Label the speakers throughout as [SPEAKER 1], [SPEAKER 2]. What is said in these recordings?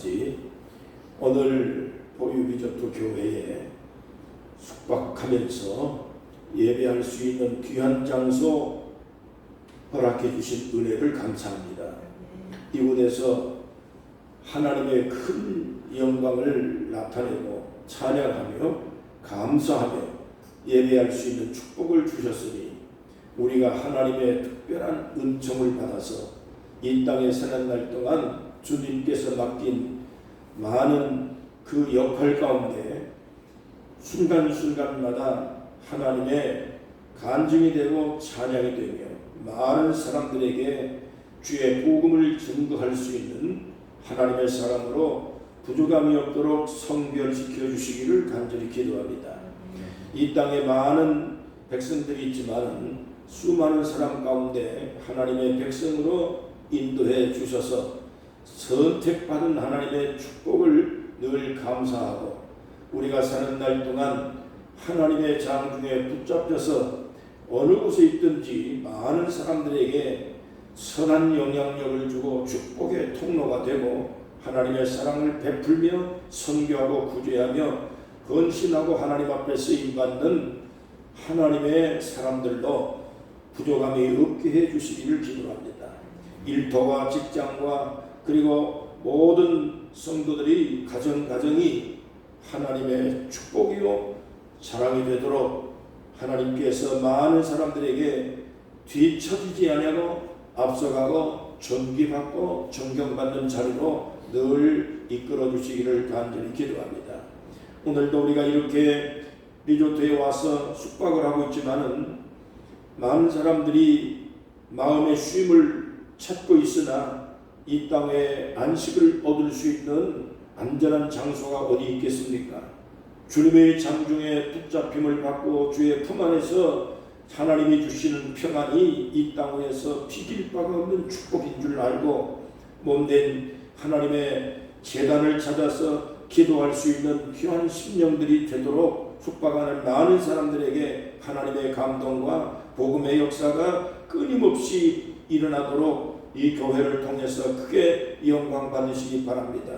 [SPEAKER 1] 아버지, 오늘 보유비저토 교회에 숙박하면서 예배할 수 있는 귀한 장소 허락해 주신 은혜를 감사합니다. 이곳에서 하나님의 큰 영광을 나타내고 찬양하며 감사하며 예배할 수 있는 축복을 주셨으니 우리가 하나님의 특별한 은총을 받아서 이 땅에 사는 날 동안 주님께서 맡긴 많은 그 역할 가운데 순간순간마다 하나님의 간증이 되고 찬양이 되며 많은 사람들에게 주의 복음을 증거할 수 있는 하나님의 사람으로 부족함이 없도록 성별시켜 주시기를 간절히 기도합니다. 이 땅에 많은 백성들이 있지만 수많은 사람 가운데 하나님의 백성으로 인도해 주셔서 선택받은 하나님의 축복을 늘 감사하고 우리가 사는 날 동안 하나님의 장중에 붙잡혀서 어느 곳에 있든지 많은 사람들에게 선한 영향력을 주고 축복의 통로가 되고 하나님의 사랑을 베풀며 선교하고 구제하며 헌신하고 하나님 앞에 쓰임받는 하나님의 사람들로 부족함이 없게 해주시기를 기도합니다. 일터와 직장과 그리고 모든 성도들이 가정이 하나님의 축복이요 자랑이 되도록 하나님께서 많은 사람들에게 뒤처지지 아니하고 앞서가고 존귀받고 존경받는 자리로 늘 이끌어 주시기를 간절히 기도합니다. 오늘도 우리가 이렇게 리조트에 와서 숙박을 하고 있지만은 많은 사람들이 마음의 쉼을 찾고 있으나 이 땅에 안식을 얻을 수 있는 안전한 장소가 어디 있겠습니까? 주님의 장중에 붙잡힘을 받고 주의 품 안에서 하나님이 주시는 평안이 이 땅 위에서 비길 바가 없는 축복인 줄 알고 몸된 하나님의 제단을 찾아서 기도할 수 있는 귀한 심령들이 되도록 숙박하는 많은 사람들에게 하나님의 감동과 복음의 역사가 끊임없이 일어나도록 이 교회를 통해서 크게 영광 받으시기 바랍니다.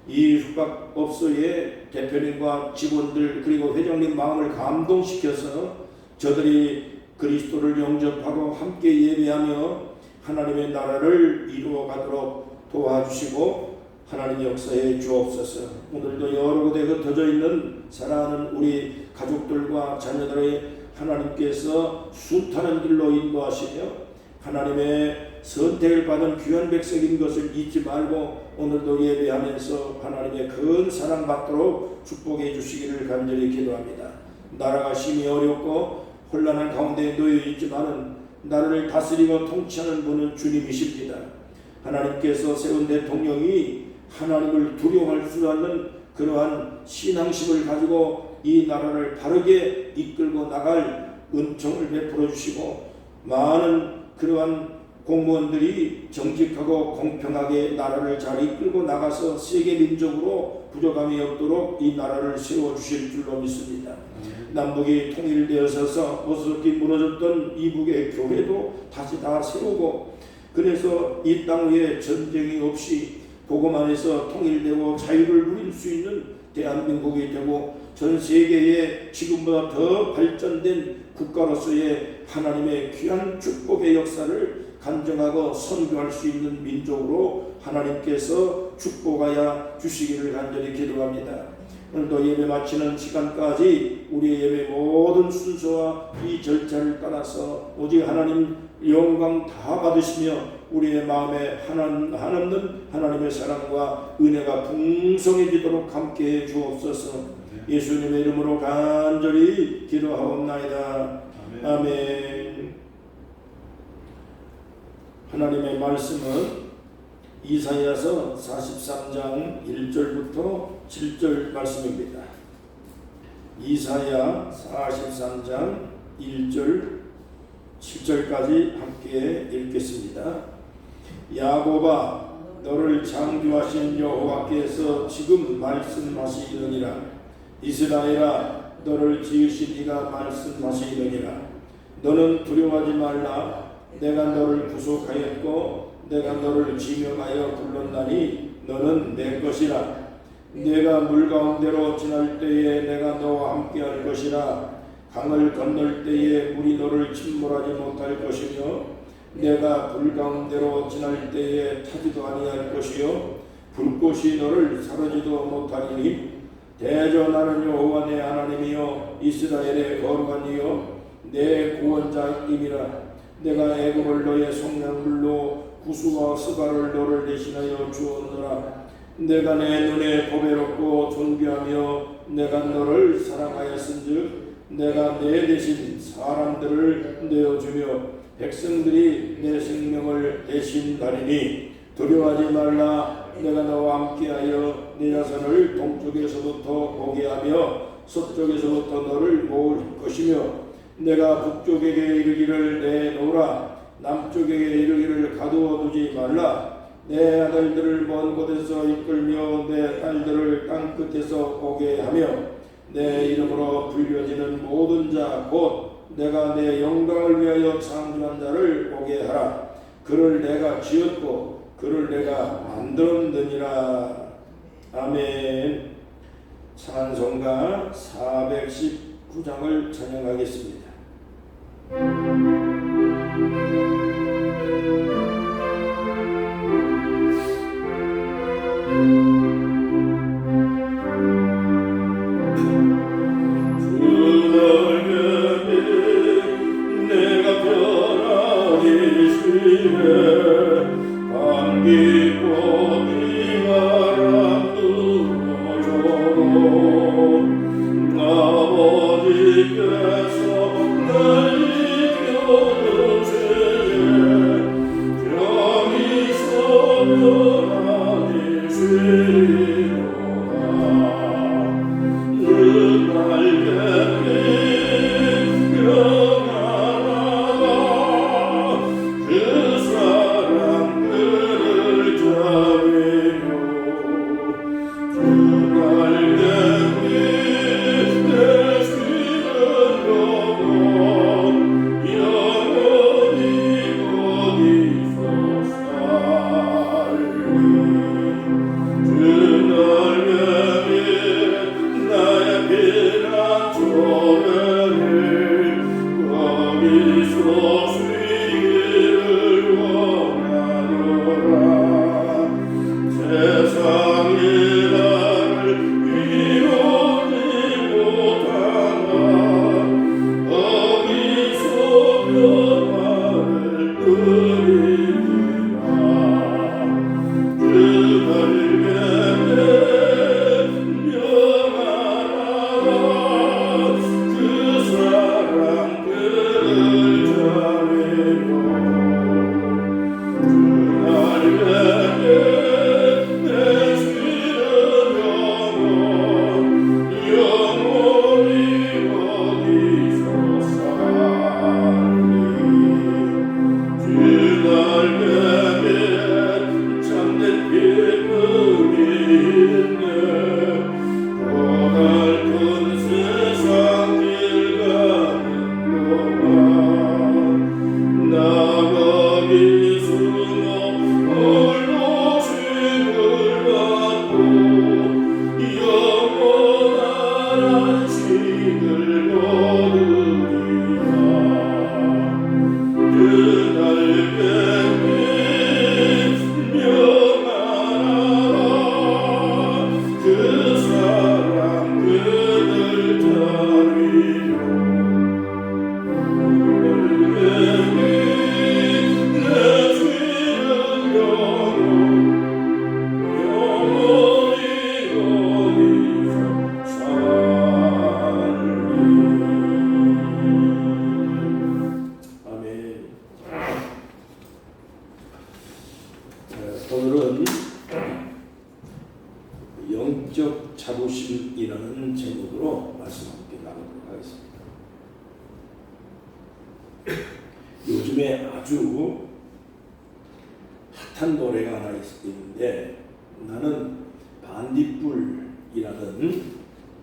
[SPEAKER 1] 이 숙박업소의 대표님과 직원들 그리고 회장님 마음을 감동시켜서 저들이 그리스도를 영접하고 함께 예배하며 하나님의 나라를 이루어가도록 도와주시고 하나님 역사에 주옵소서. 오늘도 여러 곳에 흩어져 있는 사랑하는 우리 가족들과 자녀들의 하나님께서 순탄한 길로 인도하시며 하나님의 선택을 받은 귀한 백성인 것을 잊지 말고 오늘도 예배하면서 하나님의 큰 사랑 받도록 축복해 주시기를 간절히 기도합니다. 나라가 심히 어렵고 혼란한 가운데 놓여 있지만은 나라를 다스리고 통치하는 분은 주님이십니다. 하나님께서 세운 대통령이 하나님을 두려워할 수 없는 그러한 신앙심을 가지고 이 나라를 바르게 이끌고 나갈 은총을 베풀어 주시고 많은 그러한 공무원들이 정직하고 공평하게 나라를 잘 이끌고 나가서 세계 민족으로 부족함이 없도록 이 나라를 세워주실 줄로 믿습니다. 남북이 통일되어서 어설프게 무너졌던 이북의 교회도 다시 다 세우고 그래서 이 땅 위에 전쟁이 없이 복음 안에서 통일되고 자유를 누릴 수 있는 대한민국이 되고 전 세계에 지금보다 더 발전된 국가로서의 하나님의 귀한 축복의 역사를 간증하고 선교할 수 있는 민족으로 하나님께서 축복하여 주시기를 간절히 기도합니다. 오늘도 예배 마치는 시간까지 우리의 예배 모든 순서와 이 절차를 따라서 오직 하나님 영광 다 받으시며 우리의 마음에 한없는 하나님의 사랑과 은혜가 풍성해지도록 함께해 주옵소서. 예수님의 이름으로 간절히 기도하옵나이다. 아멘. 하나님의 말씀은 이사야서 43장 1절부터 7절 말씀입니다. 이사야 43장 1절 7절까지 함께 읽겠습니다. 야곱아, 너를 창조하신 여호와께서 지금 말씀하시느니라. 이스라엘아, 너를 지으신 이가 말씀하시느니라. 너는 두려워하지 말라. 내가 너를 구속하였고 내가 너를 지명하여 불렀나니 너는 내 것이라. 내가 물 가운데로 지날 때에 내가 너와 함께할 것이라. 강을 건널 때에 물이 너를 침몰하지 못할 것이며 내가 불 가운데로 지날 때에 타지도 아니할 것이요 불꽃이 너를 사르지도 못하리니 대저 나는 여호와 내 하나님이요 이스라엘의 거룩한 이요 내 구원자임이라. 내가 애굽을 너의 속량물로 구수와 스바를 너를 대신하여 주었노라. 내가 내 눈에 보배롭고 존귀하며 내가 너를 사랑하였은즉 내가 내 대신 사람들을 내어주며 백성들이 내 생명을 대신하리니 두려워하지 말라. 내가 너와 함께하여 네 자손을 동쪽에서부터 오게 하며 서쪽에서부터 너를 모을 것이며 내가 북쪽에게 이르기를 내놓으라. 남쪽에게 이르기를 가두어 두지 말라. 내 아들들을 먼 곳에서 이끌며 내 딸들을 땅 끝에서 오게 하며 내 이름으로 불려지는 모든 자 곧 내가 내 영광을 위하여 창조한 자를 오게 하라. 그를 내가 지었고 그를 내가 만들었느니라. 아멘. 찬송가 419장을 찬양하겠습니다. 오늘은 영적 자부심이라는 제목으로 말씀 함께 나누도록 하겠습니다. 요즘에 아주 핫한 노래가 하나 있는데 나는 반딧불이라는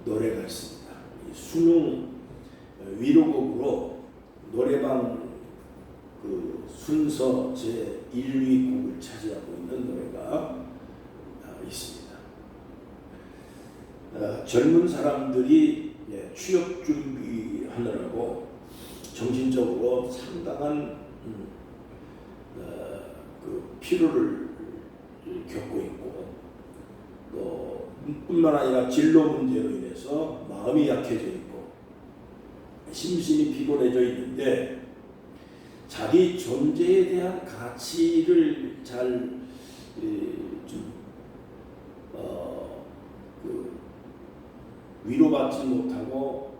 [SPEAKER 1] 노래가 있습니다. 수능 위로곡으로 노래방 그 순서 제 1위 곡을 차지하고 있는 노래가 있습니다. 젊은 사람들이 취업 준비하느라고 정신적으로 상당한 그 피로를 겪고 있고, 또 뿐만 아니라 진로 문제로 인해서 마음이 약해져 있고 심신이 피곤해져 있는데, 자기 존재에 대한 가치를 잘 위로받지 못하고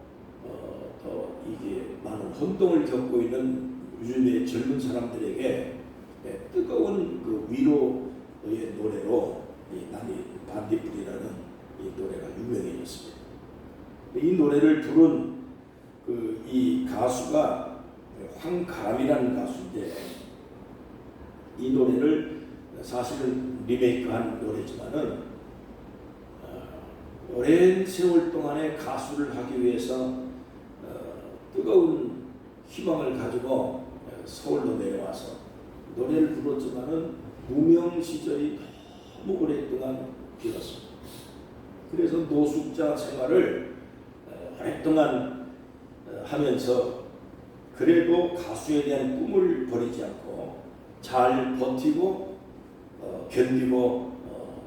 [SPEAKER 1] 더 이게 많은 혼동을 겪고 있는 요즘의 젊은 사람들에게 뜨거운 그 위로의 노래로 나니 반딧불이라는 이 노래가 유명해졌습니다. 이 노래를 부른 이 가수가 황가람이라는 가수인데, 이 노래를 사실은 리메이크한 노래지만은 오랜 세월 동안에 가수를 하기 위해서 뜨거운 희망을 가지고 서울로 내려와서 노래를 불렀지만은 무명 시절이 너무 오랫동안 길었습니다. 그래서 노숙자 생활을 오랫동안 하면서 그래도 가수에 대한 꿈을 버리지 않고 잘 버티고 견디고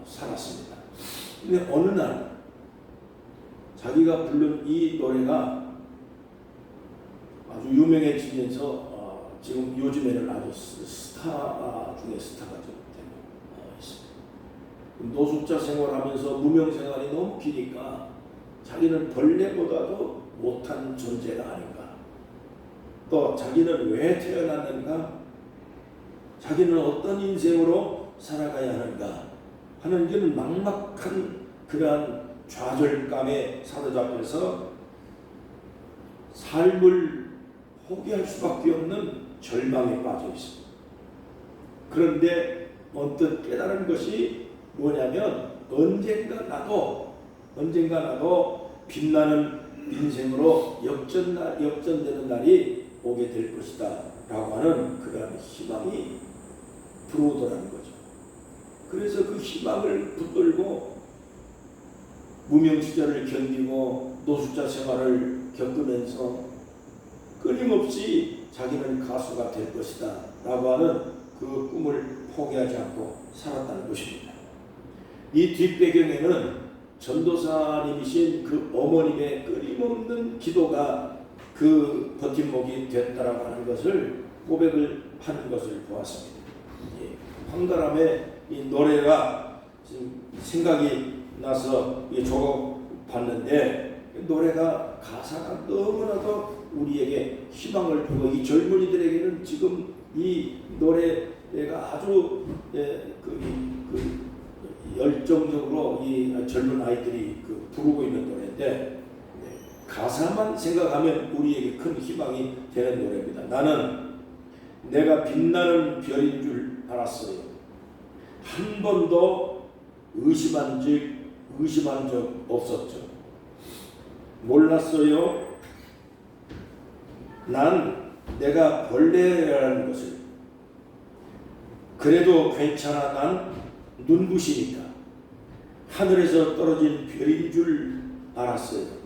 [SPEAKER 1] 살았습니다. 근데 어느 날 자기가 부른 이 노래가 아주 유명해지면서 지금 요즘에는 아주 스타 중에 스타가 좀 되고 있습니다. 노숙자 생활하면서 무명 생활이 너무 기니까 자기는 벌레보다도 못한 존재가 아닌가, 또 자기는 왜 태어났는가, 자기는 어떤 인생으로 살아가야 하는가 하는 그런 막막한 그러한 좌절감에 사로잡혀서 삶을 포기할 수밖에 없는 절망에 빠져 있습니다. 그런데 언뜻 깨달은 것이 뭐냐면, 언젠가 나도 빛나는 인생으로 역전되는 날이 오게 될 것이다 라고 하는 그러한 희망이 들어오더라는 거죠. 그래서 그 희망을 붙들고 무명 시절을 견디고 노숙자 생활을 겪으면서 끊임없이 자기는 가수가 될 것이다 라고 하는 그 꿈을 포기하지 않고 살았다는 것입니다. 이 뒷배경에는 전도사님이신 그 어머님의 끊임없는 기도가 그 버팀목이 됐다라고 하는 것을 고백을 하는 것을 보았습니다. 황가람의 이 노래가 지금 생각이 나서 적어봤는데, 노래가 가사가 너무나도 우리에게 희망을 주고, 이 젊은이들에게는 지금 이 노래가 아주 열정적으로 이 젊은 아이들이 부르고 있는 노래인데, 가사만 생각하면 우리에게 큰 희망이 되는 노래입니다. 나는 내가 빛나는 별인 줄 알았어요. 한 번도 의심한 적 없었죠. 몰랐어요. 난 내가 벌레라는 것을. 그래도 괜찮아. 난 눈부시니까. 하늘에서 떨어진 별인 줄 알았어요.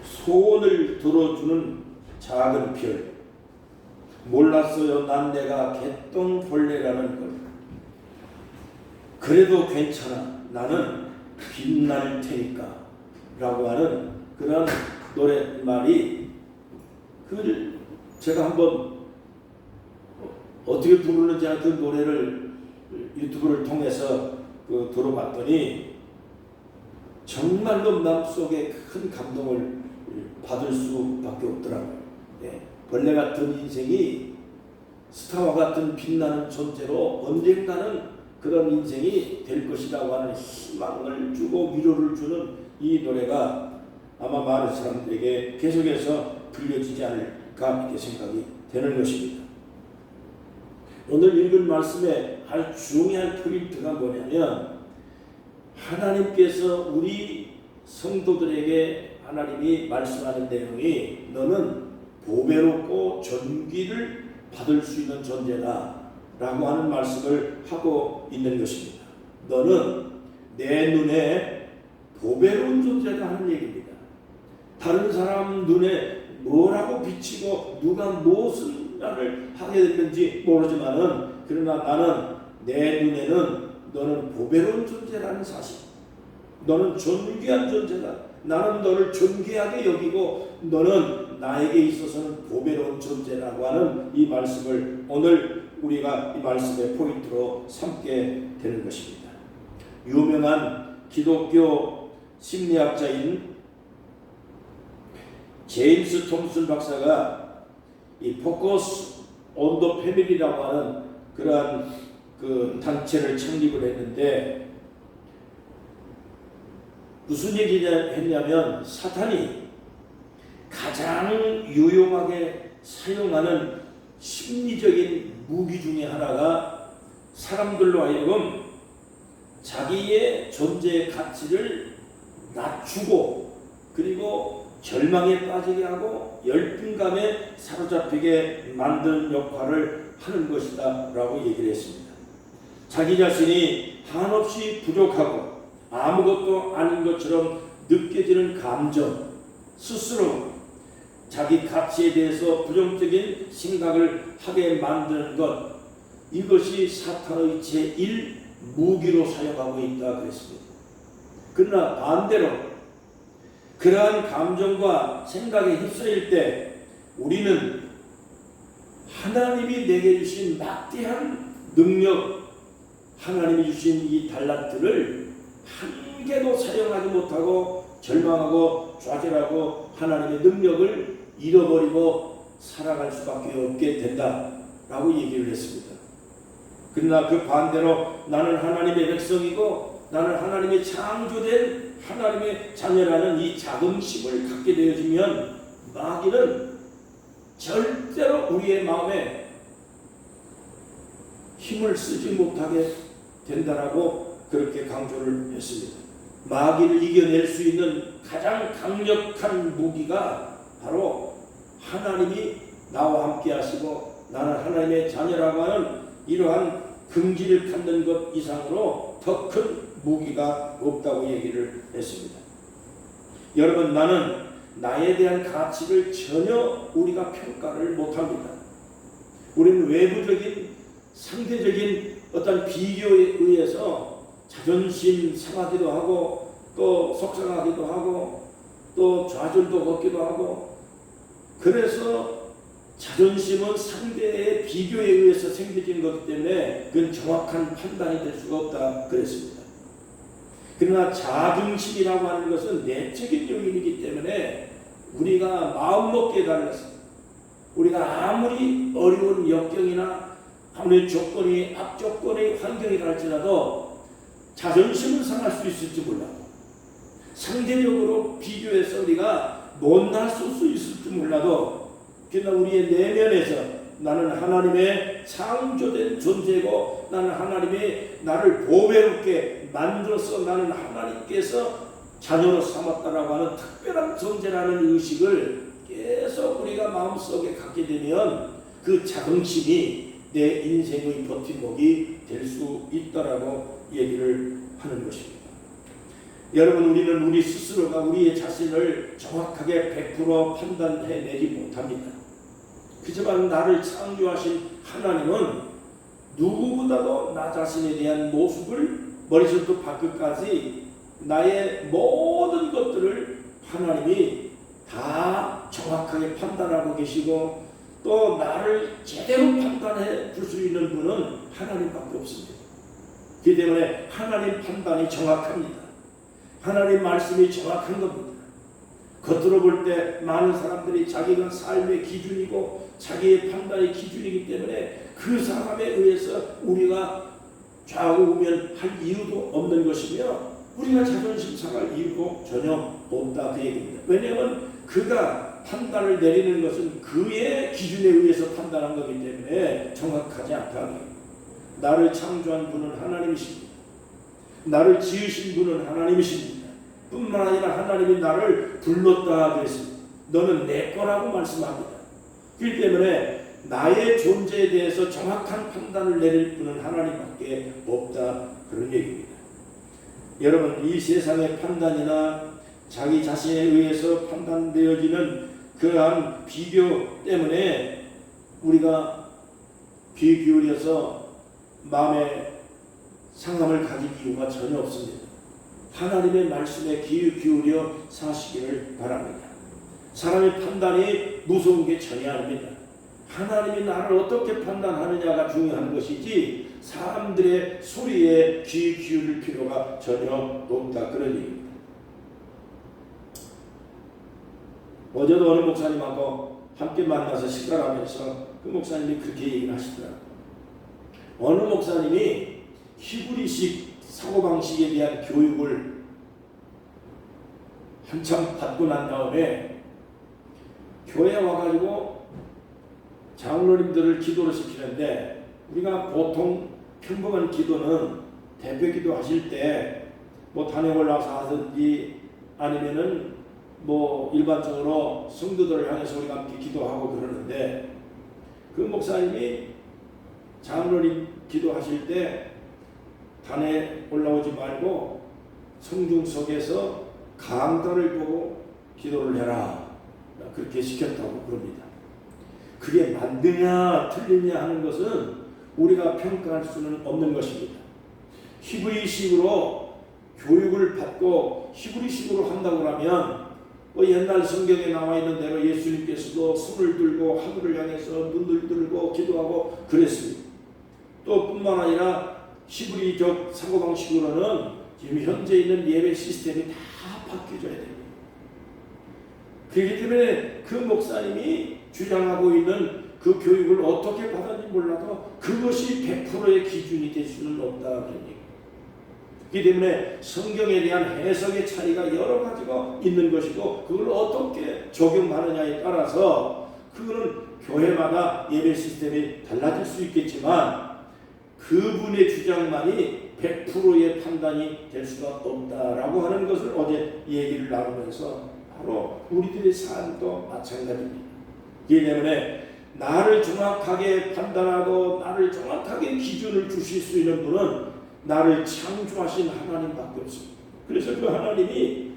[SPEAKER 1] 소원을 들어주는 작은 별. 몰랐어요. 난 내가 개똥벌레라는 걸. 그래도 괜찮아. 나는 빛날 테니까 라고 하는 그런 노랫말이, 그걸 제가 한번 어떻게 부르는지 그 노래를 유튜브를 통해서 들어봤더니 정말로 마음속에 큰 감동을 받을 수밖에 없더라고요. 벌레 같은 인생이 스타와 같은 빛나는 존재로 언젠가는 그런 인생이 될 것이라고 하는 희망을 주고 위로를 주는 이 노래가 아마 많은 사람들에게 계속해서 들려지지 않을까 이렇게 생각이 되는 것입니다. 오늘 읽은 말씀의 아주 중요한 포인트가 뭐냐면, 하나님께서 우리 성도들에게 하나님이 말씀하는 내용이 너는 보배롭고 존귀를 받을 수 있는 존재다 라고 하는 말씀을 하고 있는 것입니다. 너는 내 눈에 보배로운 존재다 하는 얘기입니다. 다른 사람 눈에 뭐라고 비치고 누가 무슨 말을 하게 됐는지 모르지만은 그러나 나는 내 눈에는 너는 보배로운 존재라는 사실, 너는 존귀한 존재다. 나는 너를 존귀하게 여기고 너는 나에게 있어서는 보배로운 존재라고 하는 이 말씀을 오늘 우리가 이 말씀의 포인트로 삼게 되는 것입니다. 유명한 기독교 심리학자인 제임스 톰슨 박사가 이 포커스 온 더 패밀리라고 하는 그러한 그 단체를 창립을 했는데 무슨 얘기를 했냐면 사탄이 가장 유용하게 사용하는 심리적인 무기 중에 하나가 사람들로 하여금 자기의 존재의 가치를 낮추고 그리고 절망에 빠지게 하고 열등감에 사로잡히게 만드는 역할을 하는 것이다 라고 얘기를 했습니다. 자기 자신이 한없이 부족하고 아무것도 아닌 것처럼 느껴지는 감정, 스스로 자기 가치에 대해서 부정적인 생각을 하게 만드는 것, 이것이 사탄의 제1 무기로 사용하고 있다 그랬습니다. 그러나 반대로 그러한 감정과 생각에 휩싸일 때 우리는 하나님이 내게 주신 막대한 능력, 하나님이 주신 이 달란트를 한 개도 사용하지 못하고 절망하고 좌절하고 하나님의 능력을 잃어버리고 살아갈 수밖에 없게 된다라고 얘기를 했습니다. 그러나 그 반대로 나는 하나님의 백성이고 나는 하나님의 창조된 하나님의 자녀라는 이 자긍심을 갖게 되어지면 마귀는 절대로 우리의 마음에 힘을 쓰지 못하게 된다라고 그렇게 강조를 했습니다. 마귀를 이겨낼 수 있는 가장 강력한 무기가 바로 하나님이 나와 함께 하시고 나는 하나님의 자녀라고 하는 이러한 긍지를 갖는 것 이상으로 더 큰 무기가 없다고 얘기를 했습니다. 여러분, 나는 나에 대한 가치를 전혀 우리가 평가를 못합니다. 우리는 외부적인 상대적인 어떤 비교에 의해서 자존심 상하기도 하고 또 속상하기도 하고 또 좌절도 걷기도 하고, 그래서 자존심은 상대의 비교에 의해서 생겨진 것이기 때문에 그건 정확한 판단이 될 수가 없다 그랬습니다. 그러나 자긍심이라고 하는 것은 내적인 요인이기 때문에 우리가 마음먹기에 달라서 우리가 아무리 어려운 역경이나 아무리 조건이 악조건의 환경이라 할지라도 자존심은 상할 수 있을지 몰라도 상대적으로 비교해서 우리가 못날 수 있을지 몰라도 그러나 우리의 내면에서 나는 하나님의 창조된 존재고 나는 하나님이 나를 보배롭게 만들어서 나는 하나님께서 자녀로 삼았다라고 하는 특별한 존재라는 의식을 계속 우리가 마음속에 갖게 되면 그 자긍심이 내 인생의 버팀목이 될 수 있다라고 얘기를 하는 것입니다. 여러분, 우리는 우리 스스로가 우리의 자신을 정확하게 100% 판단해내지 못합니다. 그렇지만 나를 창조하신 하나님은 누구보다도 나 자신에 대한 모습을 머리부터 발끝까지 나의 모든 것들을 하나님이 다 정확하게 판단하고 계시고 또 나를 제대로 판단해 줄 수 있는 분은 하나님밖에 없습니다. 그렇기 때문에 하나님 판단이 정확합니다. 하나님 말씀이 정확한 겁니다. 겉으로 볼 때 많은 사람들이 자기가 삶의 기준이고 자기의 판단의 기준이기 때문에 그 사람에 의해서 우리가 좌우우면할 이유도 없는 것이며 우리가 자존심 상할 이유도 전혀 없다 그 얘기입니다. 왜냐하면 그가 판단을 내리는 것은 그의 기준에 의해서 판단한 거기 때문에 정확하지 않다. 나를 창조한 분은 하나님이십니다. 나를 지으신 분은 하나님이십니다. 뿐만 아니라 하나님이 나를 불렀다 그랬습니다. 너는 내 거라고 말씀합니다. 그렇기 때문에 나의 존재에 대해서 정확한 판단을 내릴 분은 하나님밖에 없다 그런 얘기입니다. 여러분, 이 세상의 판단이나 자기 자신에 의해서 판단되어지는 그러한 비교 때문에 우리가 귀 기울여서 마음의 상함을 가질 이유가 전혀 없습니다. 하나님의 말씀에 귀 기울여 사시기를 바랍니다. 사람의 판단이 무서운 게 전혀 아닙니다. 하나님이 나를 어떻게 판단하느냐가 중요한 것이지 사람들의 소리에 귀 기울일 필요가 전혀 없다, 그런 얘기입니다. 어제도 어느 목사님하고 함께 만나서 식사를 하면서 그 목사님이 그렇게 얘기를 하시더라고요. 어느 목사님이 히브리식 사고방식에 대한 교육을 한참 받고 난 다음에 교회에 와가지고 장로님들을 기도를 시키는데, 우리가 보통 평범한 기도는 대표 기도 하실 때 뭐 단역 올라와서 하든지 아니면은 뭐 일반적으로 성도들을 향해서 우리가 함께 기도하고 그러는데, 그 목사님이 장로님 기도하실 때 단에 올라오지 말고 성중석에서 강단을 보고 기도를 해라, 그렇게 시켰다고 그럽니다. 그게 맞느냐 틀리냐 하는 것은 우리가 평가할 수는 없는 것입니다. 히브리식으로 교육을 받고 히브리식으로 한다고 하면 옛날 성경에 나와 있는 대로 예수님께서도 손을 들고 하늘을 향해서 눈을 들고 기도하고 그랬습니다. 또 뿐만 아니라 히브리적 사고방식으로는 지금 현재 있는 예배 시스템이 다 바뀌어져야 됩니다. 그렇기 때문에 그 목사님이 주장하고 있는 그 교육을 어떻게 받았는지 몰라도 그것이 100%의 기준이 될 수는 없다, 그런 얘기입니다. 그렇기 때문에 성경에 대한 해석의 차이가 여러 가지가 있는 것이고, 그걸 어떻게 적용하느냐에 따라서 그거는 교회마다 예배 시스템이 달라질 수 있겠지만 그분의 주장만이 100%의 판단이 될 수가 없다라고 하는 것을 어제 얘기를 나누면서 바로 우리들의 삶도 마찬가지입니다. 그렇기 때문에 나를 정확하게 판단하고 나를 정확하게 기준을 주실 수 있는 분은 나를 창조하신 하나님밖에 없습니다. 그래서 그 하나님이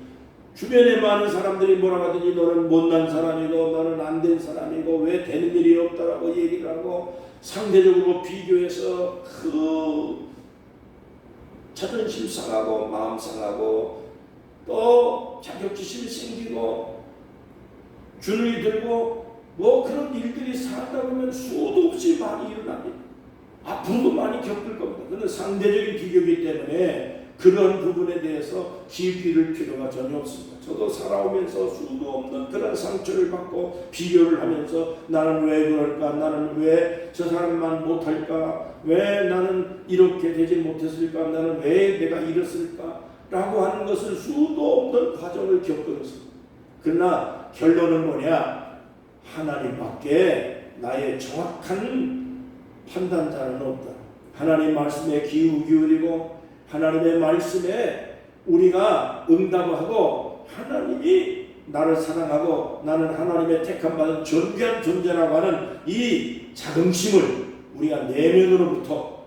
[SPEAKER 1] 주변에 많은 사람들이 뭐라고 하든지 너는 못난 사람이고 너는 안 된 사람이고 왜 되는 일이 없다라고 얘기를 하고 상대적으로 비교해서 그 자존심 상하고 마음 상하고 또 자격지심이 생기고 주눅이 들고 뭐 그런 일들이 살다 보면 수도 없이 많이 일어납니다. 앞으로도 많이 겪을 겁니다. 그런데 상대적인 비교이기 때문에 그런 부분에 대해서 깊이를 필요가 전혀 없습니다. 저도 살아오면서 수도 없는 그런 상처를 받고 비교를 하면서 나는 왜 그럴까? 나는 왜 저 사람만 못할까? 왜 나는 이렇게 되지 못했을까? 나는 왜 내가 이랬을까? 라고 하는 것은 수도 없는 과정을 겪었습니다. 그러나 결론은 뭐냐? 하나님밖에 나의 정확한 판단자는 없다. 하나님 말씀에 귀 기울이고 하나님의 말씀에 우리가 응답하고 하나님이 나를 사랑하고 나는 하나님의 택함받은 존귀한 존재라고 하는 이 자긍심을 우리가 내면으로부터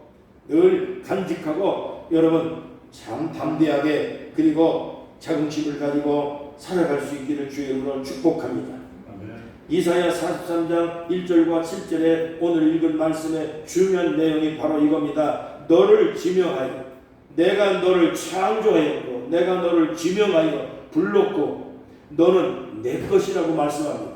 [SPEAKER 1] 늘 간직하고 여러분 참 담대하게 그리고 자긍심을 가지고 살아갈 수 있기를 주의 이름으로 축복합니다. 이사야 43장 1절과 7절에 오늘 읽은 말씀의 중요한 내용이 바로 이겁니다. 너를 지명하여 내가 너를 창조하였고 내가 너를 지명하여 불렀고 너는 내 것이라고 말씀합니다.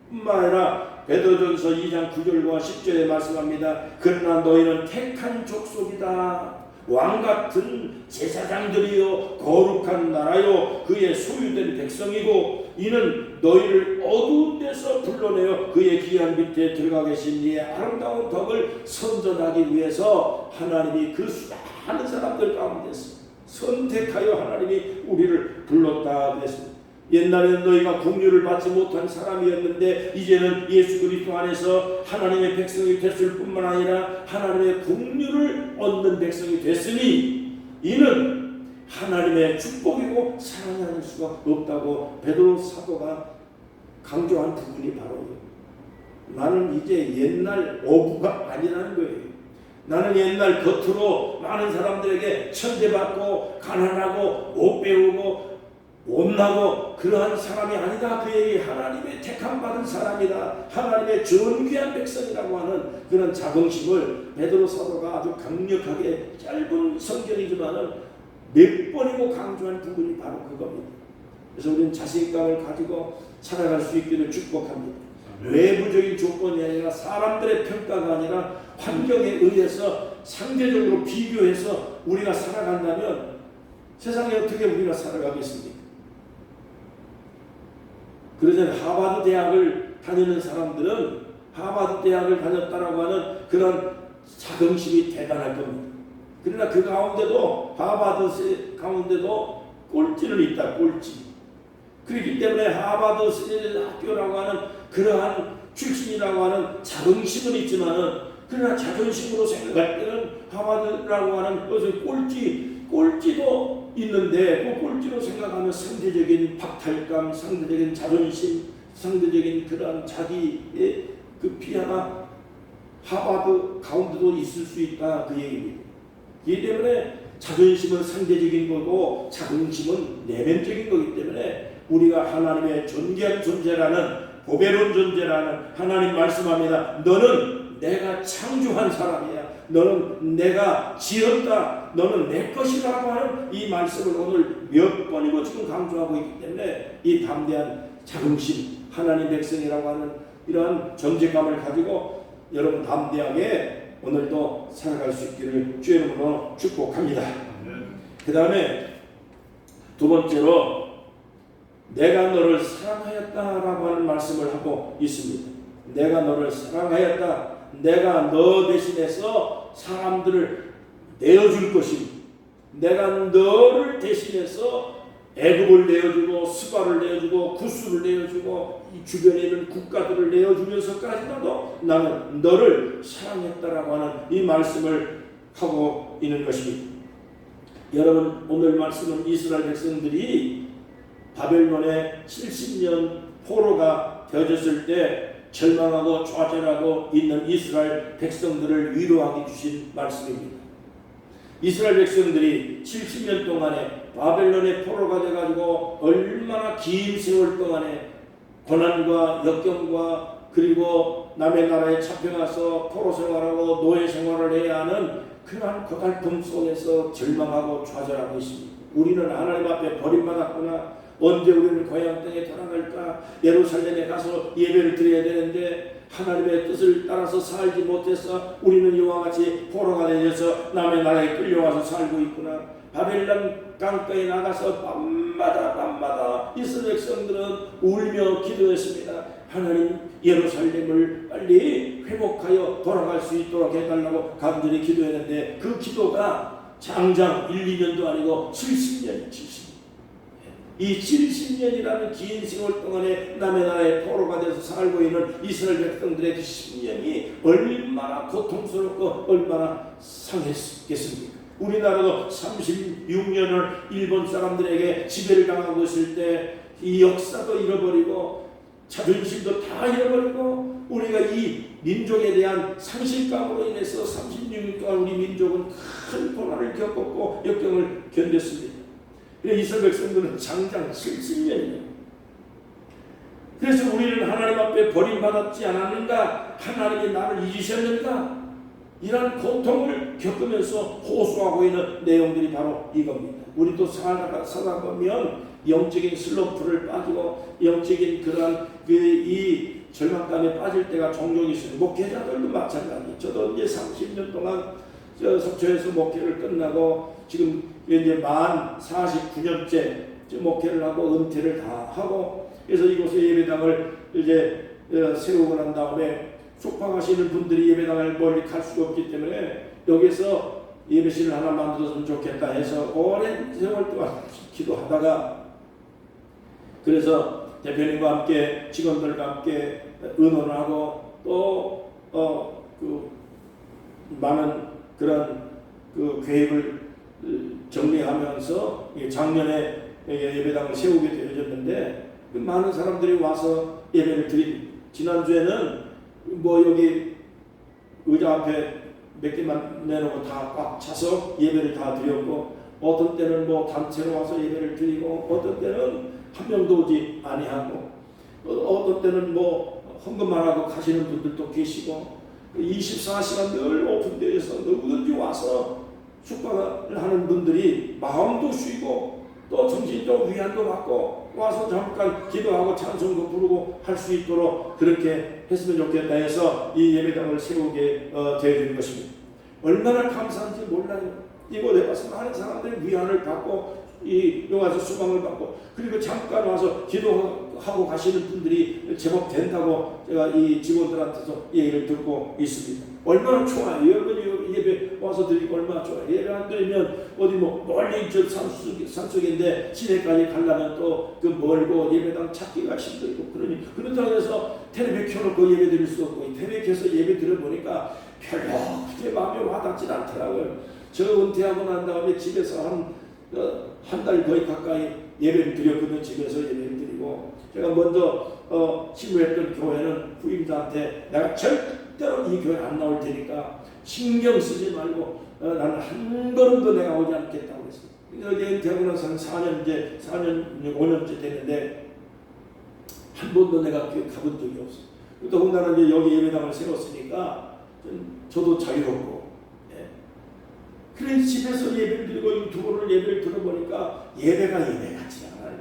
[SPEAKER 1] 뿐만 아니라 베드로전서 2장 9절과 10절에 말씀합니다. 그러나 너희는 택한 족속이다. 왕같은 제사장들이요 거룩한 나라요 그의 소유된 백성이고 이는 너희를 어두운 데서 불러내어 그의 귀한 밑에 들어가 계신 이의 아름다운 덕을 선전하기 위해서 하나님이 그 수많은 사람들 가운데서 선택하여 하나님이 우리를 불렀다 그랬습니다. 옛날에는 너희가 공유를 받지 못한 사람이었는데 이제는 예수 그리스도 안에서 하나님의 백성이 됐을 뿐만 아니라 하나님의 공유를 얻는 백성이 됐으니 이는 하나님의 축복이고 사랑이 아닐 수가 없다고 베드로 사도가 강조한 부분이 바로 나는 이제 옛날 어부가 아니라는 거예요. 나는 옛날 겉으로 많은 사람들에게 천대받고 가난하고 못 배우고 못나고 그러한 사람이 아니다. 그 얘기 하나님의 택함받은 사람이다. 하나님의 존귀한 백성이라고 하는 그런 자긍심을 베드로 사도가 아주 강력하게 짧은 성경이지만은 몇 번이고 강조한 부분이 바로 그겁니다. 그래서 우리는 자신감을 가지고 살아갈 수 있기를 축복합니다. 외부적인 조건이 아니라 사람들의 평가가 아니라 환경에 의해서 상대적으로 비교해서 우리가 살아간다면 세상에 어떻게 우리가 살아가겠습니까? 그러잖아요. 하버드 대학을 다니는 사람들은 하버드 대학을 다녔다라고 하는 그런 자긍심이 대단할 겁니다. 그러나 그 가운데도 하버드 가운데도 꼴찌는 있다. 꼴찌. 그렇기 때문에 하버드 학교라고 하는 그러한 출신이라고 하는 자긍심은 있지만은 그러나 자존심으로 생각할 때는 하버드라고 하는 것을 꼴찌도 있는데 그 꼴찌로 생각하면 상대적인 박탈감, 상대적인 자존심, 상대적인 그런 자기의 그 비하가 하버드 가운데도 있을 수 있다 그 얘기입니다. 이 때문에 자존심은 상대적인 거고 자긍심은 내면적인 거기 때문에 우리가 하나님의 존귀한 존재라는 보배로운 존재라는 하나님 말씀합니다. 너는 내가 창조한 사람이야. 너는 내가 지었다. 너는 내 것이라고 하는 이 말씀을 오늘 몇 번이고 지금 강조하고 있기 때문에 이 담대한 자긍심, 하나님 백성이라고 하는 이러한 존재감을 가지고 여러분 담대하게 오늘도 살아갈 수 있기를 주의 이름으로 축복합니다. 그 다음에 두 번째로 내가 너를 사랑하였다라고 하는 말씀을 하고 있습니다. 내가 너를 사랑하였다. 내가 너 대신해서 사람들을 내어줄 것입니다. 내가 너를 대신해서 애굽을 내어주고 스바를 내어주고 구스를 내어주고 이 주변에 있는 국가들을 내어주면서까지도 나는 너를 사랑했다라고 하는 이 말씀을 하고 있는 것입니다. 여러분 오늘 말씀은 이스라엘 백성들이 바벨론의 70년 포로가 되어졌을 때 절망하고 좌절하고 있는 이스라엘 백성들을 위로하기 주신 말씀입니다. 이스라엘 백성들이 70년 동안에 바벨론의 포로가 돼가지고 얼마나 긴 세월 동안에 고난과 역경과 그리고 남의 나라에 잡혀가서 포로 생활하고 노예 생활을 해야 하는 그러한 고달픔 속에서 절망하고 좌절하고 있습니다. 우리는 하나님 앞에 버림받았구나. 언제 우리는 고향 땅에 돌아갈까? 예루살렘에 가서 예배를 드려야 되는데 하나님의 뜻을 따라서 살지 못해서 우리는 이와 같이 포로가 되어서 남의 나라에 끌려와서 살고 있구나. 바벨론 강가에 나가서 밤마다 이스라엘 백성들은 울며 기도했습니다. 하나님 예루살렘을 빨리 회복하여 돌아갈 수 있도록 해달라고 간절히 기도했는데 그 기도가 장장 1, 2년도 아니고 70년, 70년. 이 70년이라는 긴 세월 동안에 남의 나라에 포로가 돼서 살고 있는 이스라엘 백성들의 그 10년이 얼마나 고통스럽고 얼마나 상했겠습니까? 우리나라도 36년을 일본 사람들에게 지배를 당하고 있을 때 이 역사도 잃어버리고 자존심도 다 잃어버리고 우리가 이 민족에 대한 상실감으로 인해서 36년 동안 우리 민족은 큰 고난을 겪었고 역경을 견뎠습니다. 이스라엘 백성들은 장장 70년이에요. 그래서 우리는 하나님 앞에 버림받았지 않았는가? 하나님이 나를 잊으셨는가? 이런 고통을 겪으면서 호소하고 있는 내용들이 바로 이겁니다. 우리도 살아가 보면 영적인 슬럼프를 빠지고 영적인 그런 이 절망감에 빠질 때가 종종 있어요. 목회자들도 마찬가지. 저도 이제 30년 동안 속초에서 목회를 끝나고 지금 이제 만 49년째 목회를 하고 은퇴를 다 하고 그래서 이곳에 예배당을 이제 세우고 난 다음에 숙박하시는 분들이 예배당을 멀리 갈 수가 없기 때문에 여기서 예배실을 하나 만들었으면 좋겠다 해서 오랜 세월 동안 기도하다가 그래서 대표님과 함께 직원들과 함께 의논을 하고 또 그 많은 그런 그 계획을 정리하면서 작년에 예배당을 세우게 되어졌는데 많은 사람들이 와서 예배를 드립니다. 지난주에는 뭐 여기 의자 앞에 몇 개만 내놓고 다 꽉 차서 예배를 다 드렸고, 어떤 때는 뭐 단체로 와서 예배를 드리고, 어떤 때는 한 명도 오지 아니하고, 어떤 때는 뭐 헌금만 하고 가시는 분들도 계시고, 24시간 늘 오픈되어 있어 누구든지 와서 숙박을 하는 분들이 마음도 쉬고 또 정신적 위안도 받고 와서 잠깐 기도하고 찬송도 부르고 할 수 있도록 그렇게 했으면 좋겠다 해서 이 예배당을 세우게 되어진 것입니다. 얼마나 감사한지 몰라요. 이곳에 와서 많은 사람들이 위안을 받고 여기 와서 수강을 받고, 그리고 잠깐 와서 기도하고 가시는 분들이 제법 된다고 제가 이 직원들한테서 얘기를 듣고 있습니다. 얼마나 좋아요. 여러분이 예배 와서 드리고 얼마나 좋아요. 예배 안 드리면 어디 뭐 멀리 저 산속인데 시내까지 가려면 또 그 멀고 예배당 찾기가 힘들고, 그렇다고 해서 텔레비 켜놓고 예배 드릴 수 없고, 텔레비 켜서 예배 들어보니까 별로 그렇게 마음에 와닿지 않더라고요. 저 은퇴하고 난 다음에 집에서 한 달 거의 가까이 예배를 드렸거든요. 집에서 예배를 드리고, 제가 먼저 신고했던 교회는 후임자한테 내가 절대로 이 교회 안 나올 테니까 신경 쓰지 말고 나는 한 걸음도 내가 오지 않겠다고 했어요. 여기 은퇴하고 나서 한 4년 5년째 됐는데 한 번도 내가 가본 적이 없어요. 더군다나 이제 여기 예배당을 세웠으니까 저도 자유롭고, 그래서 집에서 예배를 드리고 유튜브로 예배를 들어보니까 예배가 예배 같지 않아요.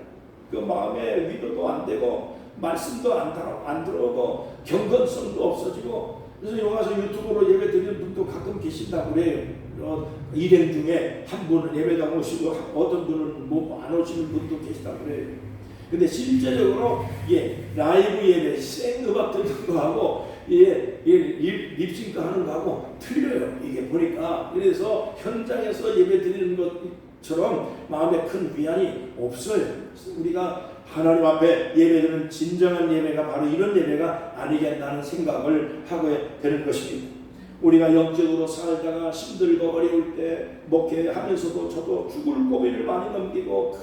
[SPEAKER 1] 그 마음에 위로도 안 되고 말씀도 안 들어오고 경건성도 없어지고, 그래서 여기 와서 유튜브로 예배 드리는 분도 가끔 계신다고 그래요. 일행 중에 한 분은 예배당 오시고 어떤 분은 뭐 안 오시는 분도 계시다고 그래요. 근데 실제적으로 라이브 예배 생음악 듣는 거하고 립싱크 하는 거하고 틀려요. 이게 보니까. 그래서 현장에서 예배 드리는 것처럼 마음에 큰 위안이 없어요. 우리가 하나님 앞에 예배드리는 진정한 예배가 바로 이런 예배가 아니겠다는 생각을 하게 되는 것입니다. 우리가 영적으로 살다가 힘들고 어려울 때 목회하면서도 저도 죽을 고비를 많이 넘기고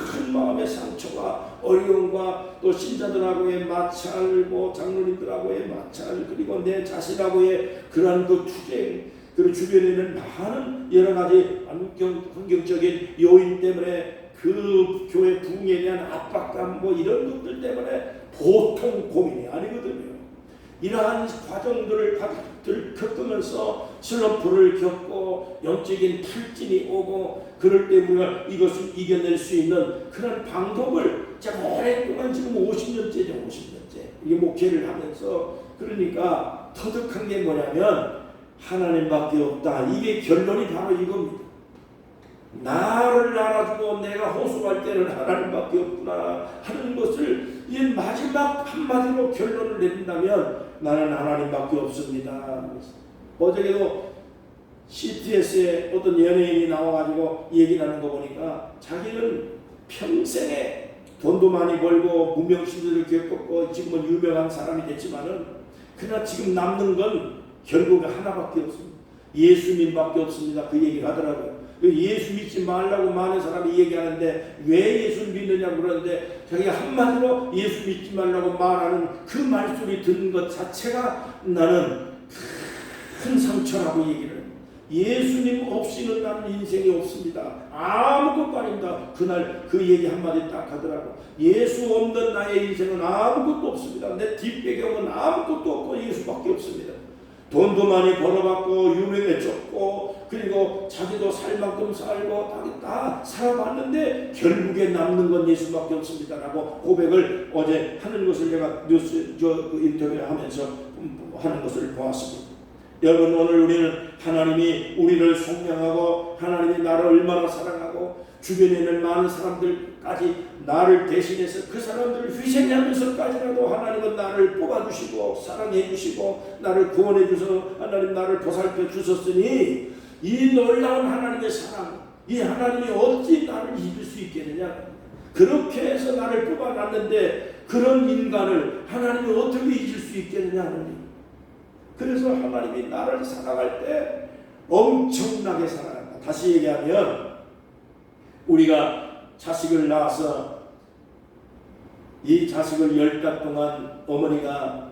[SPEAKER 1] 큰 마음의 상처와 어려움과 또 신자들하고의 마찰, 장로님들하고의 마찰, 그리고 내 자신하고의 그러한 그 투쟁, 그리고 주변에 있는 많은 여러 가지 환경적인 요인 때문에 그 교회 부흥에 대한 압박감 이런 것들 때문에 보통 고민이 아니거든요. 이러한 과정들을 겪으면서 슬럼프를 겪고 영적인 탈진이 오고, 그럴 때 우리가 이것을 이겨낼 수 있는 그런 방법을 제가 오랫동안 지금 50년째 이게 목회를 하면서, 그러니까 터득한 게 뭐냐면 하나님밖에 없다. 이게 결론이 바로 이겁니다. 나를 알아주고 내가 호소할 때는 하나님밖에 없구나 하는 것을 이 마지막 한마디로 결론을 내린다면 나는 하나님밖에 없습니다. 어저께도 CTS에 어떤 연예인이 나와가지고 얘기하는 거 보니까 자기는 평생에 돈도 많이 벌고 무명시대를 겪었고 지금은 유명한 사람이 됐지만은 그러나 지금 남는 건 결국 하나밖에 없습니다. 예수님밖에 없습니다. 그 얘기를 하더라고요. 예수 믿지 말라고 많은 사람이 얘기하는데 왜 예수 믿느냐고 그러는데, 자기가 한마디로 예수 믿지 말라고 말하는 그 말소리 듣는 것 자체가 나는 큰 상처라고 얘기를 해요. 예수님 없이는 나는 인생이 없습니다. 아무것도 아닙니다. 그날 그 얘기 한마디 딱 하더라고. 예수 없는 나의 인생은 아무것도 없습니다. 내 뒷배경은 아무것도 없고 예수밖에 없습니다. 돈도 많이 벌어봤고 유명해졌고 그리고 자기도 살 만큼 살고 다 살아봤는데 결국에 남는 건 예수밖에 없습니다 라고 고백을 어제 하는 것을 제가 뉴스 인터뷰를 하면서 하는 것을 보았습니다. 여러분, 오늘 우리는 하나님이 우리를 속량하고 하나님이 나를 얼마나 사랑하고 주변에 있는 많은 사람들까지 나를 대신해서 그 사람들을 희생하면서까지라도 하나님은 나를 뽑아주시고 사랑해주시고 나를 구원해주셔서 하나님 나를 보살펴 주셨으니 이 놀라운 하나님의 사랑, 이 하나님이 어찌 나를 잊을 수 있겠느냐. 그렇게 해서 나를 뽑아놨는데 그런 인간을 하나님이 어떻게 잊을 수 있겠느냐 하느님. 그래서 하나님이 나를 사랑할 때 엄청나게 사랑한다. 다시 얘기하면 우리가 자식을 낳아서 이 자식을 10달 동안 어머니가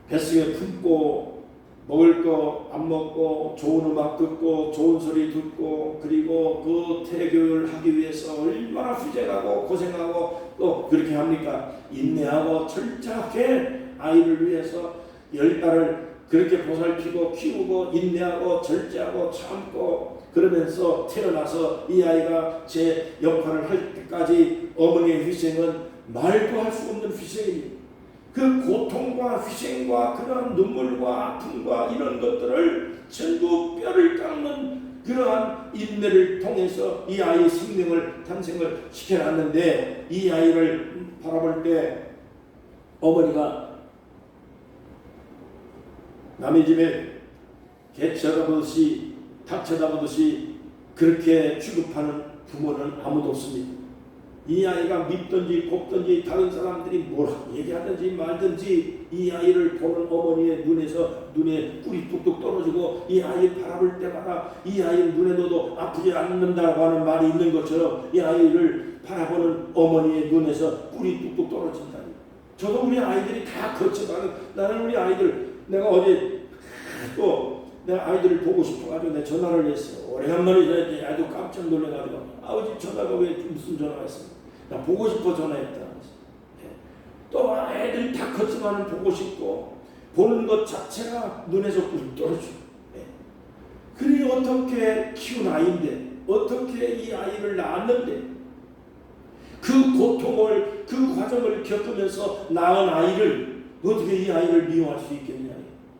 [SPEAKER 1] 뱃속에 품고 먹을 거 안 먹고 좋은 음악 듣고 좋은 소리 듣고 그리고 그 태교를 하기 위해서 얼마나 휴재하고 고생하고 또 그렇게 합니까? 인내하고 철저하게 아이를 위해서 10달을 그렇게 보살피고 키우고 인내하고 절제하고 참고 그러면서 태어나서 이 아이가 제 역할을 할 때까지 어머니의 희생은 말도 할 수 없는 희생입니다. 그 고통과 희생과 그러한 눈물과 아픔과 이런 것들을 전부 뼈를 깎는 그러한 인내를 통해서 이 아이의 생명을 탄생을 시켜놨는데 이 아이를 바라볼 때 어머니가 남의 집에 개 쳐다보듯이 닭 쳐다보듯이 그렇게 취급하는 부모는 아무도 없습니다. 이 아이가 밉든지 곱든지 다른 사람들이 뭐라 얘기하든지 말든지 이 아이를 보는 어머니의 눈에 꿀이 뚝뚝 떨어지고 이 아이를 바라볼 때마다 이 아이를 눈에 넣어도 아프지 않는다고 하는 말이 있는 것처럼 이 아이를 바라보는 어머니의 눈에서 꿀이 뚝뚝 떨어진다니. 저도 우리 아이들이 다 거쳐가는 나는 우리 아이들 내가 어제 또 내가 아이들을 보고 싶어가지고 내가 전화를 했어. 오래간만에 전화했더니 아이도 깜짝 놀라가지고 아버지 전화가 왜 무슨 전화가 있어? 나 보고 싶어 전화했다. 또 애들이 다 컸지만 보고 싶고 보는 것 자체가 눈에서 꿀 떨어져. 그러니 어떻게 키운 아이인데 어떻게 이 아이를 낳았는데 그 고통을 그 과정을 겪으면서 낳은 아이를 어떻게 이 아이를 미워할 수 있겠냐.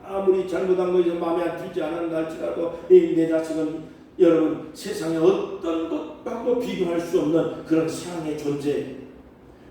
[SPEAKER 1] 아무리 잘못한 것이 마음에 안 들지 않았나 할지라도 내 자식은 여러분 세상에 어떤 것과도 비교할 수 없는 그런 사랑의 존재.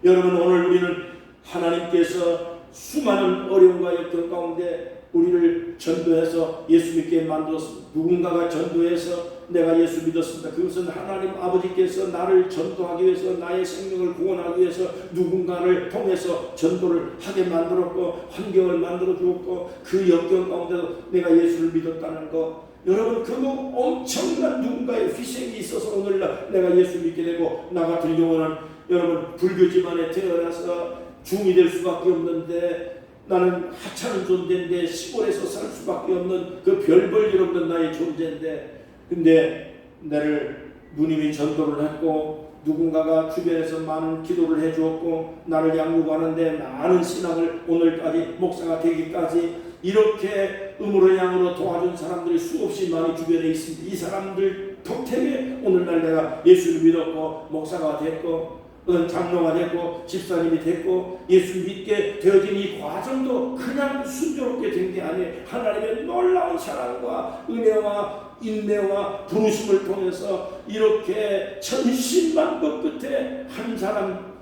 [SPEAKER 1] 여러분 오늘 우리는 하나님께서 수많은 어려움과 역경 가운데 우리를 전도해서 예수 믿게 만들었습니다. 누군가가 전도해서 내가 예수 믿었습니다. 그것은 하나님 아버지께서 나를 전도하기 위해서 나의 생명을 구원하기 위해서 누군가를 통해서 전도를 하게 만들었고 환경을 만들어 주었고 그 역경 가운데도 내가 예수를 믿었다는 것. 여러분 그거 엄청난 누군가의 희생이 있어서 오늘날 내가 예수 믿게 되고 나 같은 경우는 여러분 불교 집안에 태어나서 중이 될 수밖에 없는데 나는 하찮은 존재인데 시골에서 살 수밖에 없는 그 별 볼 일 없는 나의 존재인데 근데 나를 누님이 전도를 했고 누군가가 주변에서 많은 기도를 해주었고 나를 양육하는데 많은 신앙을 오늘까지 목사가 되기까지 이렇게 음으로 양으로 도와준 사람들이 수없이 많이 주변에 있습니다. 이 사람들 덕택에 오늘날 내가 예수를 믿었고 목사가 됐고 장로가 됐고 집사님이 됐고 예수 믿게 되어진 이 과정도 그냥 순조롭게 된 게 아니에요. 하나님의 놀라운 사랑과 은혜와 인내와 부르심을 통해서 이렇게 천신만고 끝에 한 사람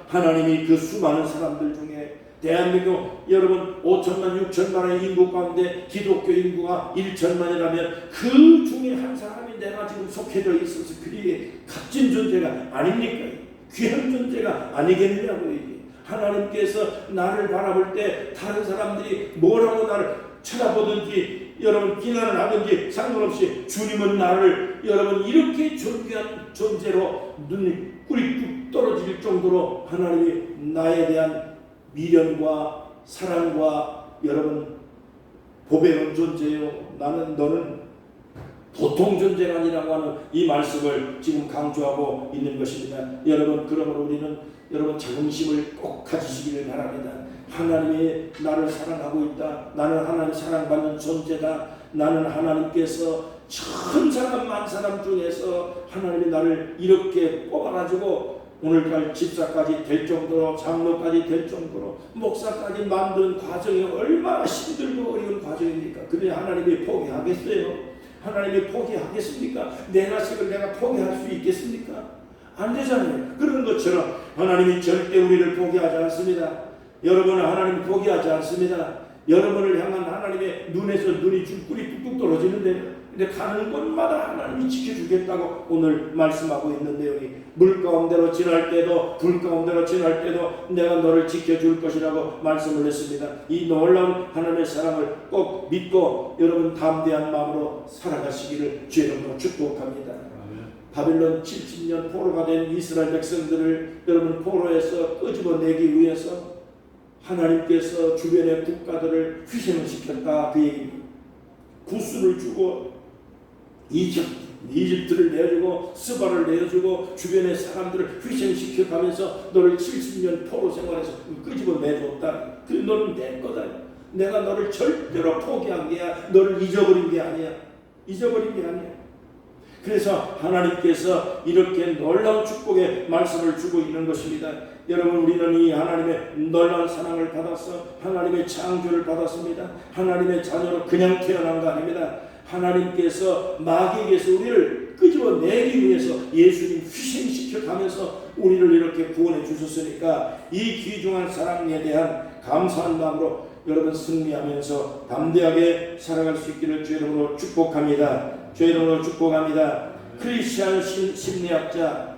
[SPEAKER 1] 하나님이 그 수많은 사람들 중에 대한민국 여러분 5천만 6천만의 인구 가운데 기독교 인구가 1천만이라면 그 중에 한 사람이 내가 지금 속해져 있어서 그리 값진 존재가 아닙니까? 귀한 존재가 아니겠느냐고 얘기해. 하나님께서 나를 바라볼 때 다른 사람들이 뭐라고 나를 쳐다보든지 여러분 비난을 하든지 상관없이 주님은 나를 여러분 이렇게 존귀한 존재로 눈이 꿀이 뚝 떨어질 정도로 하나님이 나에 대한 미련과 사랑과 여러분 보배로운 존재요. 너는 보통 존재가 아니라고 하는 이 말씀을 지금 강조하고 있는 것입니다. 여러분 그러므로 우리는 여러분 자긍심을 꼭 가지시기를 바랍니다. 하나님이 나를 사랑하고 있다. 나는 하나님 사랑받는 존재다. 나는 하나님께서 천사람 만사람 중에서 하나님이 나를 이렇게 뽑아가지고 오늘날 집사까지 될 정도로 장로까지 될 정도로 목사까지 만든 과정이 얼마나 힘들고 어려운 과정입니까? 그런데 하나님이 포기하겠어요? 하나님이 포기하겠습니까? 내 자식을 내가 포기할 수 있겠습니까? 안 되잖아요. 그런 것처럼 하나님이 절대 우리를 포기하지 않습니다. 여러분은 하나님 포기하지 않습니다. 여러분을 향한 하나님의 눈에서 눈이 뿔이 뚝뚝 떨어지는데 근데 가는 곳마다 하나님이 지켜주겠다고 오늘 말씀하고 있는 내용이 물 가운데로 지날 때도 불 가운데로 지날 때도 내가 너를 지켜줄 것이라고 말씀을 했습니다. 이 놀라운 하나님의 사랑을 꼭 믿고 여러분 담대한 마음으로 살아가시기를 주의 이름으로 축복합니다. 바빌론 70년 포로가 된 이스라엘 백성들을 여러분 포로에서 끄집어내기 위해서 하나님께서 주변의 국가들을 희생시켰다 그 얘기입니다. 구스를 주고 이집트를 내주고 스바를 내주고 주변의 사람들을 희생시켜가면서 너를 70년 포로 생활해서 끄집어 내줬다. 그 너는 내 거다. 내가 너를 절대로 포기한 게 아니야. 너를 잊어버린 게 아니야. 잊어버린 게 아니야. 그래서 하나님께서 이렇게 놀라운 축복의 말씀을 주고 있는 것입니다. 여러분, 우리는 이 하나님의 놀라운 사랑을 받아서 하나님의 창조를 받았습니다. 하나님의 자녀로 그냥 태어난 거 아닙니다. 하나님께서 마귀에게서 우리를 끄집어내기 위해서 예수님 희생시켜 가면서 우리를 이렇게 구원해 주셨으니까 이 귀중한 사랑에 대한 감사한 마음으로 여러분 승리하면서 담대하게 살아갈 수 있기를 주의 이름으로 축복합니다. 주의 이름으로 축복합니다. 크리스찬 심리학자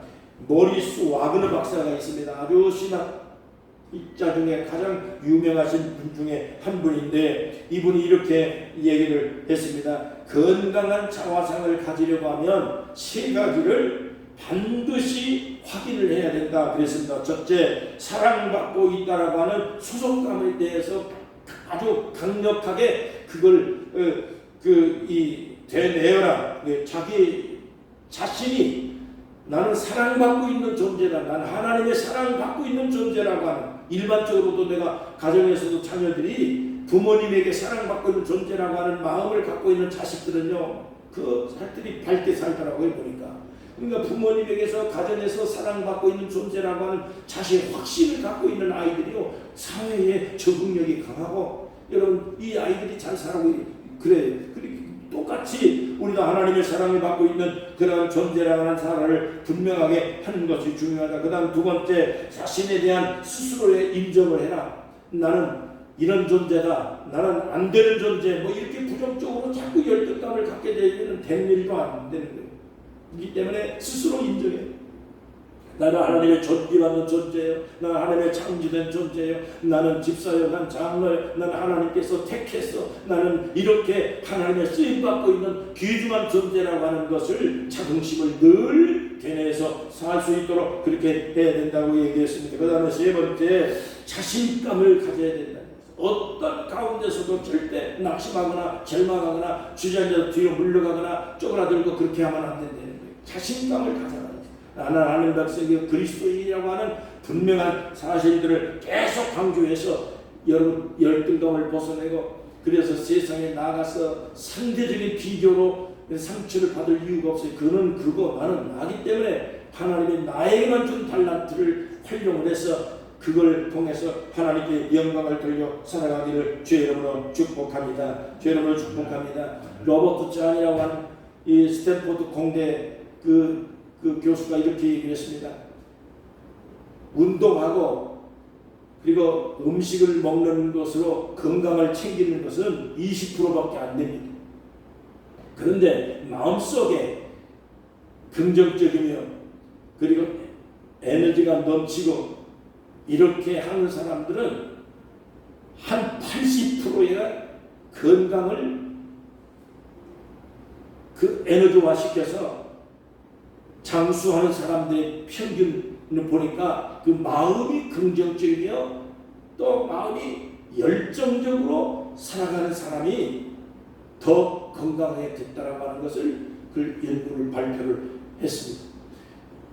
[SPEAKER 1] 모리스 와그너 박사가 있습니다. 아주 신학자 중에 가장 유명하신 분 중에 한 분인데 이분이 이렇게 얘기를 했습니다. 건강한 자화상을 가지려고 하면 세 가지를 반드시 확인을 해야 된다 그랬습니다. 첫째, 사랑받고 있다라고 하는 소속감에 대해서 아주 강력하게 그걸 되뇌어라. 자기 자신이 나는 사랑받고 있는 존재다. 나는 하나님의 사랑받고 있는 존재라고 하는, 일반적으로도 내가 가정에서도 자녀들이 부모님에게 사랑받고 있는 존재라고 하는 마음을 갖고 있는 자식들은요, 그 살들이 밝게 살더라고요, 보니까. 그러니까 부모님에게서 가정에서 사랑받고 있는 존재라고 하는 자신의 확신을 갖고 있는 아이들이요, 사회에 적응력이 강하고, 여러분 이 아이들이 잘 살아고 그래요. 똑같이 우리가 하나님의 사랑을 받고 있는 그런 존재라고 하는 사람을 분명하게 하는 것이 중요하다. 그 다음 두 번째, 자신에 대한 스스로의 인정을 해라. 나는 이런 존재다. 나는 안 되는 존재. 뭐 이렇게 부정적으로 자꾸 열등감을 갖게 되면 된 일도 안 되는 거예요. 그렇기 때문에 스스로 인정해. 나는 하나님의 존귀받는 존재예요. 나는 하나님의 창조된 존재예요. 나는 집사요. 난 장로예요. 나는 하나님께서 택했어. 나는 이렇게 하나님의 쓰임받고 있는 귀중한 존재라고 하는 것을 자긍심을 늘 되뇌어서 살 수 있도록 그렇게 해야 된다고 얘기했습니다. 그 다음에 세 번째, 자신감을 가져야 된다. 어떤 가운데서도 절대 낙심하거나 절망하거나 주저앉아서 뒤로 물러가거나 쪼그라들고 그렇게 하면 안 된다는 거예요. 자신감을 가져라. 나는 하나님 백성이 그리스도인이라고 하는 분명한 사실들을 계속 강조해서 여러분 열등감을 벗어내고, 그래서 세상에 나가서 상대적인 비교로 상처를 받을 이유가 없어요. 그는 그거 나는 나기 때문에 하나님이 나에게만 준 달란트를 활용을 해서 그걸 통해서 하나님께 영광을 돌려 살아가기를 주의 이름으로 축복합니다. 주의 이름으로 축복합니다. 로버트 잔이라고 하는 이 스탠포드 공대 그 교수가 이렇게 얘기를 했습니다. 운동하고 그리고 음식을 먹는 것으로 건강을 챙기는 것은 20%밖에 안 됩니다. 그런데 마음속에 긍정적이며 그리고 에너지가 넘치고 이렇게 하는 사람들은 한 80%의 건강을 그 에너지화 시켜서 장수하는 사람들의 평균을 보니까 그 마음이 긍정적이며 또 마음이 열정적으로 살아가는 사람이 더 건강하게 됐다라고 하는 것을 그 연구를 발표를 했습니다.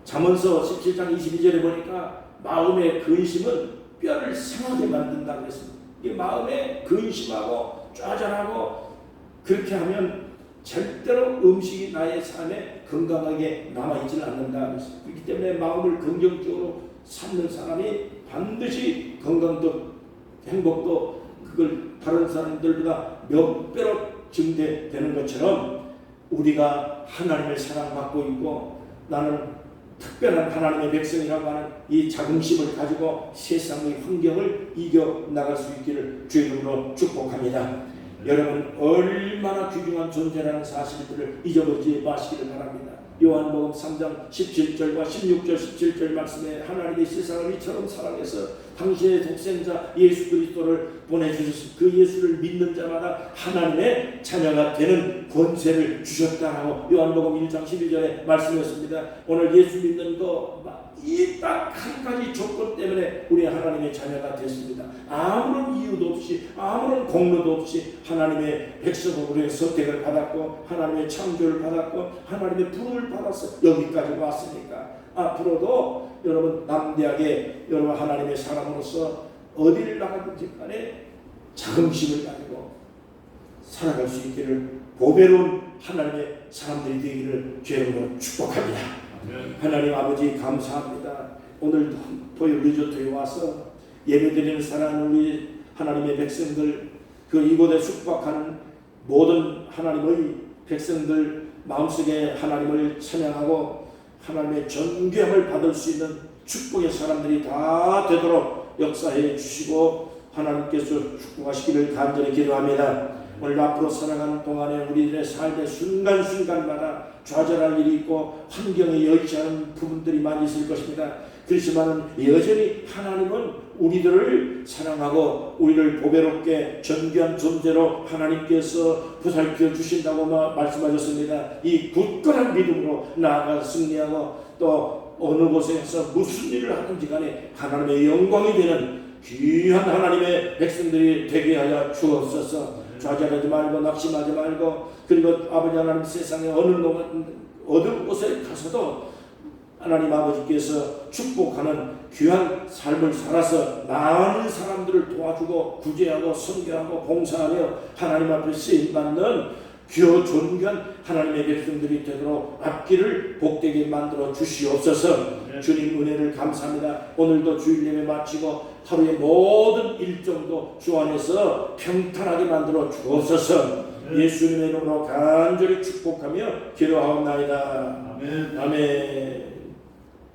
[SPEAKER 1] 잠언서 17장 22절에 보니까 마음의 근심은 뼈를 상하게 만든다고 했습니다. 이 마음에 근심하고 좌절하고 그렇게 하면 절대로 음식이 나의 삶에 건강하게 남아있지는 않는다. 그렇기 때문에 마음을 긍정적으로 삼는 사람이 반드시 건강도 행복도 그걸 다른 사람들보다 몇 배로 증대되는 것처럼 우리가 하나님을 사랑받고 있고 나는 특별한 하나님의 백성이라고 하는 이 자긍심을 가지고 세상의 환경을 이겨나갈 수 있기를 주의 이름으로 축복합니다. 여러분 얼마나 귀중한 존재라는 사실들을 잊어버리지 마시기를 바랍니다. 요한복음 3장 17절과 16절 17절 말씀에 하나님이 세상을 이처럼 사랑해서 당신의 독생자 예수 그리스도를 보내주셨습니다. 그 예수를 믿는 자마다 하나님의 자녀가 되는 권세를 주셨다라고 요한복음 1장 11절에 말씀했습니다. 오늘 예수 믿는 거 이 딱 한 가지 조건 때문에 우리 하나님의 자녀가 됐습니다. 아무런 이유도 없이 아무런 공로도 없이 하나님의 백성으로의 선택을 받았고 하나님의 창조를 받았고 하나님의 부름을 받아서 여기까지 왔으니까 앞으로도 여러분 남대하게 여러분 하나님의 사람으로서 어디를 나가든지 간에 자긍심을 가지고 살아갈 수 있기를 보배로운 하나님의 사람들이 되기를 주님으로 축복합니다. 하나님 아버지 감사합니다. 오늘도 토요 리조트에 와서 예배드리는 사랑하는 우리 하나님의 백성들 그 이곳에 숙박하는 모든 하나님의 백성들 마음속에 하나님을 찬양하고 하나님의 존귀함을 받을 수 있는 축복의 사람들이 다 되도록 역사해 주시고 하나님께서 축복하시기를 간절히 기도합니다. 오늘 앞으로 살아가는 동안에 우리들의 삶의 순간순간마다 좌절할 일이 있고 환경에 여의치 않은 부분들이 많이 있을 것입니다. 그렇지만 여전히 하나님은 우리들을 사랑하고 우리를 보배롭게 존귀한 존재로 하나님께서 보살펴 주신다고 말씀하셨습니다. 이 굳건한 믿음으로 나아가 승리하고 또 어느 곳에서 무슨 일을 하든지 간에 하나님의 영광이 되는 귀한 하나님의 백성들이 되게 하여 주옵소서. 좌절하지 말고 낙심하지 말고 그리고 아버지 하나님 세상에 어느 곳에 가서도 하나님 아버지께서 축복하는 귀한 삶을 살아서 많은 사람들을 도와주고 구제하고 선교하고 봉사하며 하나님 앞에 쓰임받는 귀여 존귀한 하나님의 백성들이 되도록 앞길을 복되게 만들어 주시옵소서. 주님 은혜를 감사합니다. 오늘도 주일 예배 마치고 하루의 모든 일정도 주 안에서 평탄하게 만들어 주옵소서. 예수님의 이름으로 간절히 축복하며 기도하옵나이다. 아멘.